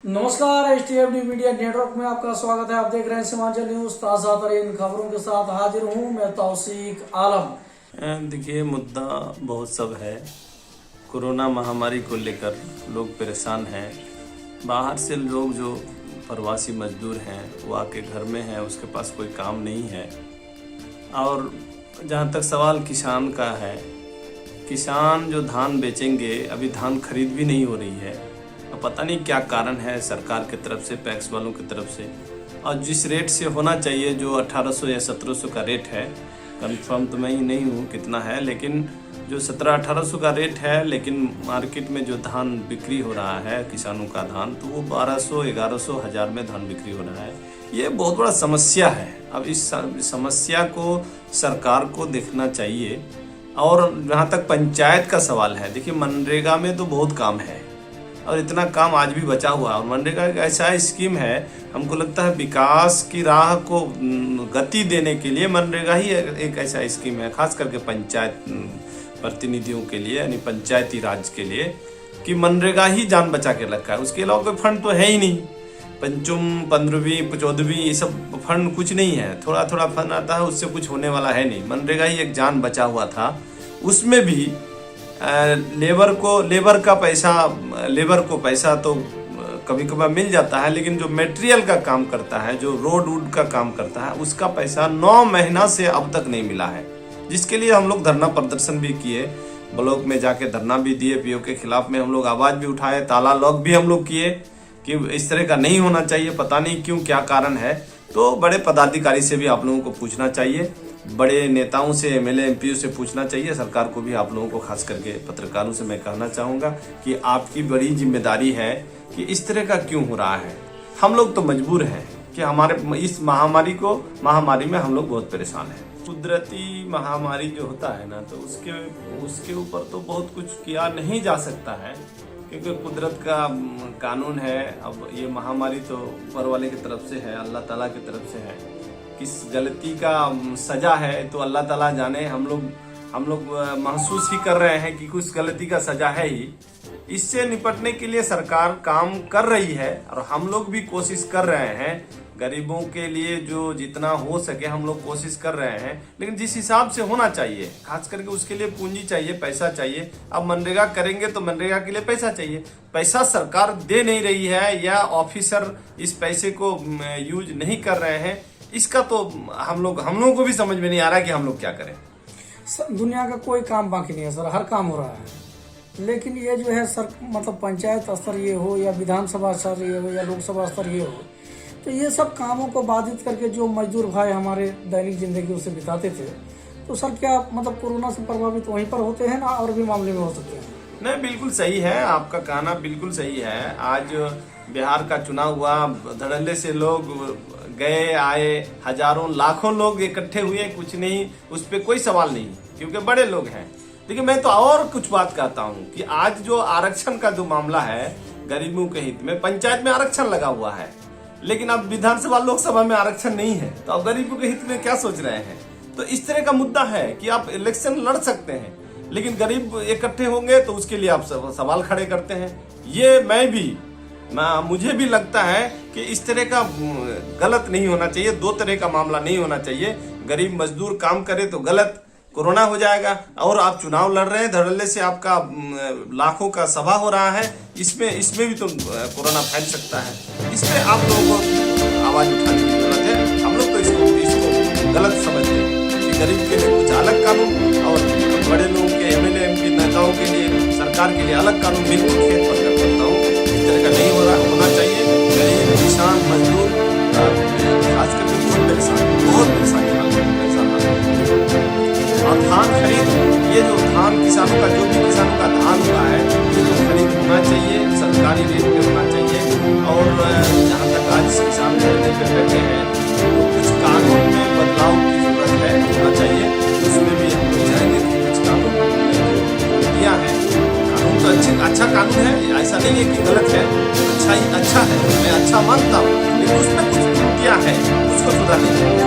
नमस्कार, HTFD media network में आपका स्वागत है। आप देख रहे हैं सीमांचल न्यूज। ताजा तरीन खबरों के साथ हाजिर हूं मैं तौसीक आलम। देखिए, मुद्दा बहुत सब है। कोरोना महामारी को लेकर लोग परेशान हैं। बाहर से लोग जो प्रवासी मजदूर हैं वो आके घर में हैं, उसके पास कोई काम नहीं है। और जहाँ तक सवाल किसान का है, किसान जो धान बेचेंगे, अभी धान खरीद भी नहीं हो रही है। अब पता नहीं क्या कारण है सरकार की तरफ से, पैक्स वालों की तरफ से। और जिस रेट से होना चाहिए, जो 1800 या 1700 का रेट है, कंफर्म तो मैं ही नहीं हूँ कितना है, लेकिन जो 1700-1800 का रेट है, लेकिन मार्केट में जो धान बिक्री हो रहा है किसानों का धान, तो वो 1200-1100 हज़ार में धान बिक्री हो रहा है। ये बहुत बड़ा समस्या है। अब इस समस्या को सरकार को देखना चाहिए। और जहाँ तक पंचायत का सवाल है, देखिए मनरेगा में तो बहुत काम है और इतना काम आज भी बचा हुआ है। और मनरेगा एक ऐसा स्कीम है, हमको लगता है विकास की राह को गति देने के लिए मनरेगा ही एक ऐसा स्कीम है, खास करके पंचायत प्रतिनिधियों के लिए, यानी पंचायती राज के लिए, कि मनरेगा ही जान बचा के रखा है। उसके अलावा कोई फंड तो है ही नहीं। पंचम, 15वीं, 14वीं, ये सब फंड कुछ नहीं है। थोड़ा थोड़ा फंड आता है, उससे कुछ होने वाला है नहीं। मनरेगा ही एक जान बचा हुआ था। उसमें भी लेबर को पैसा तो कभी कभार मिल जाता है, लेकिन जो मटेरियल का काम करता है, जो रोड वूड का काम करता है, उसका पैसा 9 महीना से अब तक नहीं मिला है। जिसके लिए हम लोग धरना प्रदर्शन भी किए, ब्लॉक में जाके धरना भी दिए, पीओ के खिलाफ में हम लोग आवाज भी उठाए, ताला लॉक भी हम लोग किए कि इस तरह का नहीं होना चाहिए। पता नहीं क्यों, क्या कारण है। तो बड़े पदाधिकारी से भी आप लोगों को पूछना चाहिए, बड़े नेताओं से, MLA MP से पूछना चाहिए। सरकार को भी, आप लोगों को खास करके पत्रकारों से मैं कहना चाहूँगा कि आपकी बड़ी जिम्मेदारी है कि इस तरह का क्यों हो रहा है। हम लोग तो मजबूर हैं कि हमारे इस महामारी में हम लोग बहुत परेशान हैं। कुदरती महामारी जो होता है ना, तो उसके ऊपर तो बहुत कुछ किया नहीं जा सकता है, क्योंकि कुदरत का कानून है। अब ये महामारी तो ऊपर वाले की तरफ से है, अल्लाह ताला की तरफ से है। किस गलती का सजा है तो अल्लाह ताला जाने। हम लोग महसूस ही कर रहे हैं कि कुछ गलती का सजा है ही। इससे निपटने के लिए सरकार काम कर रही है और हम लोग भी कोशिश कर रहे हैं। गरीबों के लिए जो जितना हो सके हम लोग कोशिश कर रहे हैं, लेकिन जिस हिसाब से होना चाहिए, खास करके उसके लिए पूंजी चाहिए, पैसा चाहिए। अब मनरेगा करेंगे तो मनरेगा के लिए पैसा चाहिए। पैसा सरकार दे नहीं रही है या ऑफिसर इस पैसे को यूज नहीं कर रहे हैं, इसका तो हम लोगों को भी समझ में नहीं आ रहा कि हम लोग क्या करें। दुनिया का कोई काम बाकी नहीं है सर, हर काम हो रहा है। लेकिन ये जो है सर, मतलब पंचायत स्तर ये हो या विधानसभा स्तर ये हो या लोकसभा स्तर ये हो, तो ये सब कामों को बाधित करके जो मजदूर भाई हमारे दैनिक जिंदगी उसे बिताते थे, तो सर क्या मतलब कोरोना से प्रभावित वहीं पर होते हैं ना, और भी मामले में हो सकते हैं? नहीं, बिल्कुल सही है, आपका कहना बिल्कुल सही है। आज बिहार का चुनाव हुआ, धड़ल्ले से लोग गए आए, हजारों लाखों लोग इकट्ठे हुए, कुछ नहीं, उस पर कोई सवाल नहीं, क्योंकि बड़े लोग हैं। लेकिन मैं तो और कुछ बात कहता हूँ कि आज जो आरक्षण का जो मामला है, गरीबों के हित में पंचायत में आरक्षण लगा हुआ है, लेकिन अब विधानसभा लोकसभा में आरक्षण नहीं है, तो अब गरीबों के हित में क्या सोच रहे हैं? तो इस तरह का मुद्दा है कि आप इलेक्शन लड़ सकते हैं, लेकिन गरीब इकट्ठे होंगे तो उसके लिए आप सवाल खड़े करते हैं। ये मुझे भी लगता है कि इस तरह का गलत नहीं होना चाहिए। दो तरह का मामला नहीं होना चाहिए। गरीब मजदूर काम करे तो गलत, कोरोना हो जाएगा। और आप चुनाव लड़ रहे हैं, धड़ल्ले से आपका लाखों का सभा हो रहा है, इसमें भी तो कोरोना फैल सकता है। इसमें आप लोगों को आवाज उठाने की जरूरत है। हम लोग तो इसको गलत समझते हैं कि गरीब के लिए कुछ अलग कानून और बड़े लोगों के, MLA MP नेताओं के लिए, सरकार के लिए अलग कानून। बिल्कुल खेत पर करता हूँ, इस तरह का नहीं होना चाहिए। गरीब, किसान, मजदूर खास करके बहुत परेशानी और धान खरीद, ये जो धान किसानों का, जो भी किसानों का धान हुआ है, ये तो खरीद होना चाहिए, सरकारी रेट पे होना चाहिए। और जहाँ तक आज किसान धरने पे बैठे हैं, तो कुछ कानून में बदलाव